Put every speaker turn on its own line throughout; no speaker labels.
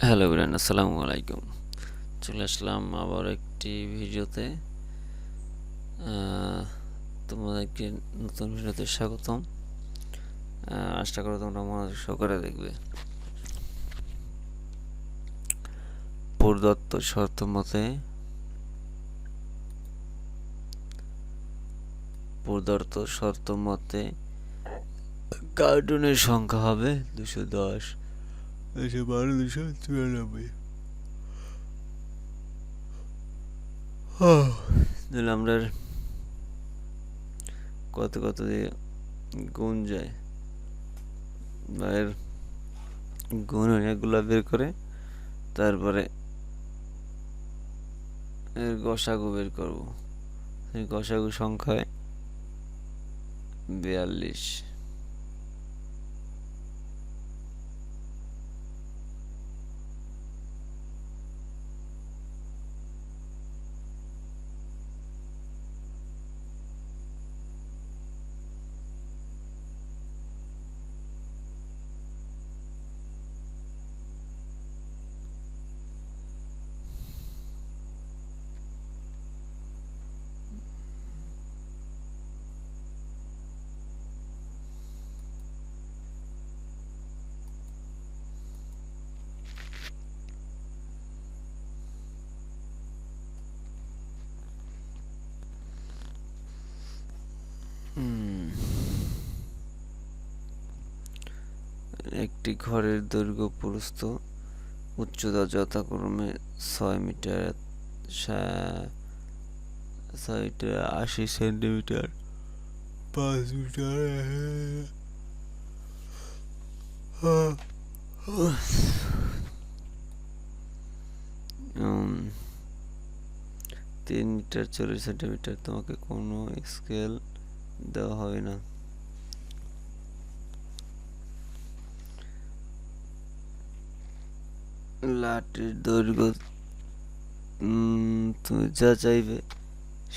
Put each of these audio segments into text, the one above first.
Hello everyone, আসসালামু আলাইকুম। চলে আসলাম আবার একটি ভিডিওতে। তোমাদেরকে নতুন ভিডিওতে স্বাগতম। আশা করি তোমরা মনোযোগ সহকারে দেখবে। প্রদত্ত শর্ত মতে কার্টুনের সংখ্যা হবে 210, 212, 294। তাহলে আমরা কত কত দিয়ে গুণ যায় বা এর গুণনীয়কগুলো বের করে তারপরে এর গসাগু বের করব। এই গসাগু সংখ্যায় 42। একটি ঘরের দৈর্ঘ্য প্রস্থ উচ্চতা যথাক্রমে 6 metre, 80 centimetre, 5 metre, 3 metre 40 centimetre. তোমাকে কোনো স্কেল দেওয়া হবে না। লাঠির দৈর্ঘ্য তুমি যা চাইবে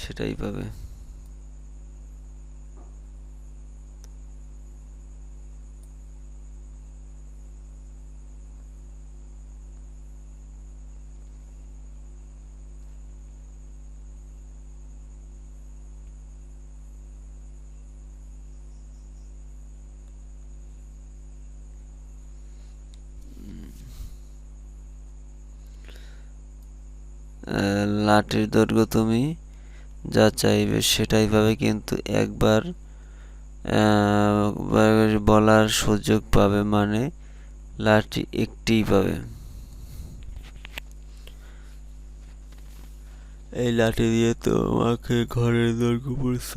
সেটাই পাবে। লাঠির দৈর্ঘ্য তুমি যা চাইবে সেটাই পাবে, কিন্তু একবার বলার সুযোগ পাবে, মানে লাঠি একটিই পাবে। এই লাঠি দিয়ে তোমাকে ঘরের দৈর্ঘ্য প্রস্থ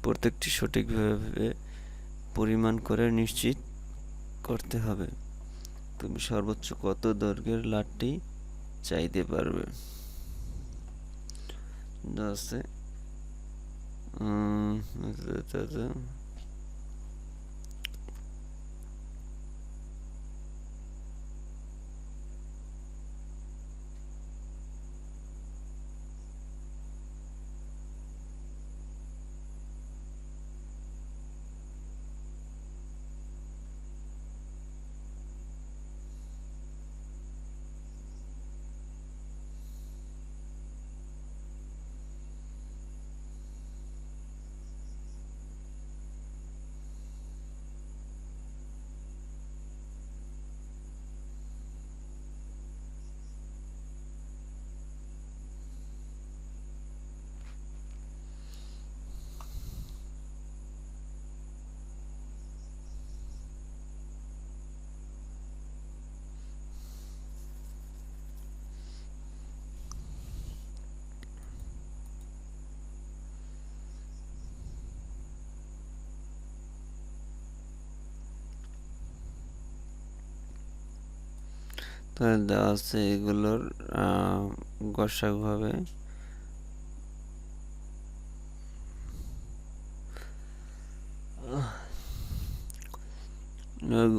প্রত্যেকটি সঠিকভাবে পরিমাণ করে নিশ্চিত করতে হবে। তুমি সর্বোচ্চ কত দৈর্ঘ্যের লাঠি চাইতে পারবে। আছে তাহলে দেওয়া আছে এগুলোর গসাগু হবে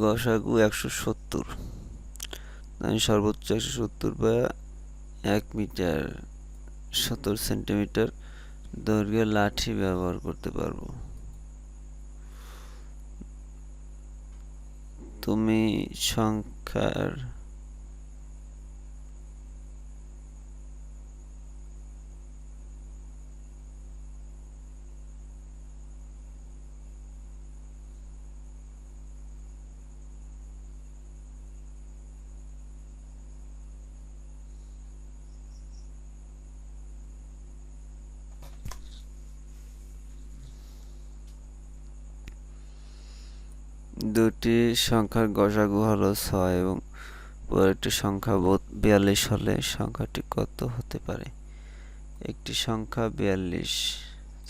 গসাগু 170। আমি সর্বোচ্চ 170 বা 1 মিটার 70 সেন্টিমিটার দৈর্ঘ্যের লাঠি ব্যবহার করতে পারবো। তুমি সংখ্যার দুটি সংখ্যার গসাগু হলো 6 এবং পরেরটি সংখ্যা 42 হলে সংখ্যাটি কত হতে পারে? একটি সংখ্যা 42,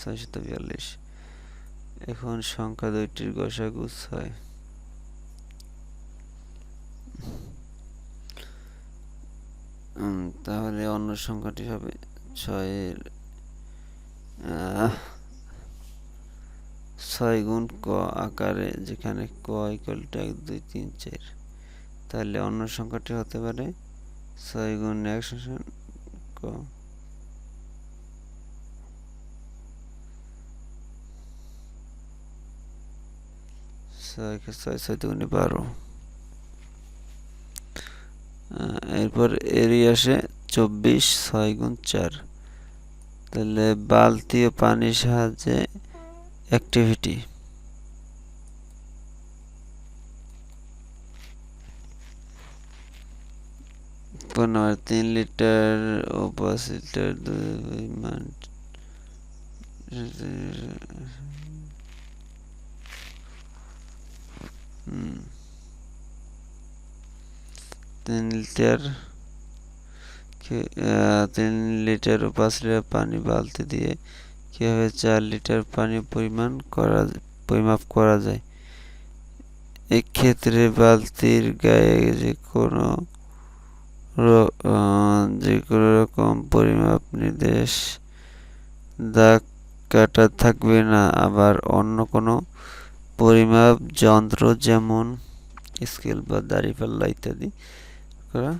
642। এখন সংখ্যা দুইটির গসাগু 6। তাহলে অন্য সংখ্যাটি হবে 6 গুণ ক আকারে, যেখানে ক ইকুয়াল টু 1 2 3 4। তাহলে অন্য সংখ্যাটি হতে পারে 6 গুণ 1 সমান ক। 6 কে 6 6 দুগুণে 12। এরপর এরই আসে 24 6 গুণ 4। তাহলে বালতি ও পানির সাহায্যে অ্যাক্টিভিটি। 3 লিটার ও 5 লিটার পরিমাণ 3 লিটার ও 5 লিটার পানি বালতি দিয়ে কিভাবে 4 লিটার পানি পরিমাপ করা যায়? এক্ষেত্রে বালতির গায়ে যে কোনো রকম পরিমাপ নির্দেশ দাগ কাটা থাকবে না, আবার অন্য কোনো পরিমাপ যন্ত্র যেমন স্কেল বা দাঁড়িপাল্লা ইত্যাদি করা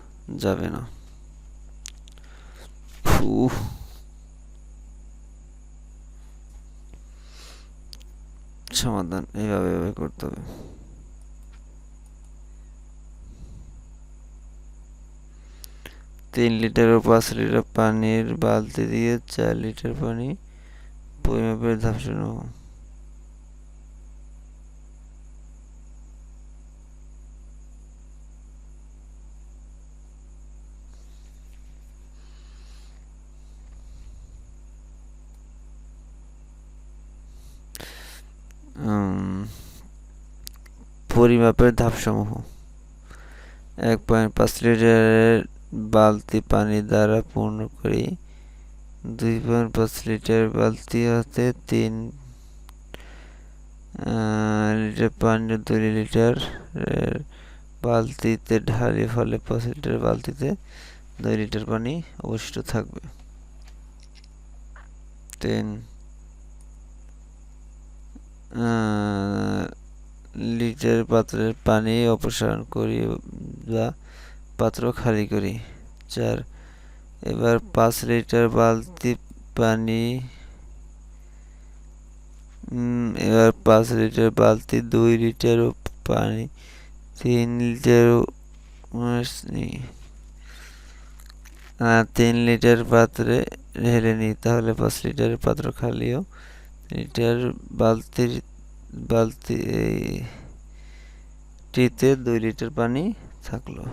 যাবে না। সমাধান এইভাবে করতে হবে। 3 লিটার ও 5 লিটার পানির বালতি দিয়ে 4 লিটার পানি পরিমাপের ধাপ শুরু। পরিমাপের ধাপসমূহ। 1.5 লিটারের বালতি পানি দ্বারা পূর্ণ করি। 2.5 লিটার বালতি হতে 3 লিটার পানি 2 লিটার বালতিতে ঢালি, ফলে 5 লিটার বালতিতে 2 লিটার পানি অবশিষ্ট থাকবে। 3 লিটার পাত্রের পানি অপসারণ করি বা পাত্র খালি করি। 4 এবার 5 লিটার বালতি পানি 5 লিটার বালতি 2 লিটার পানি 3 লিটার 3 লিটার পাত্রে ঢেলে নিই, তাহলে 5 লিটারের পাত্র খালিও লিটার বালতিটিতে 2 লিটার পানি থাকলো।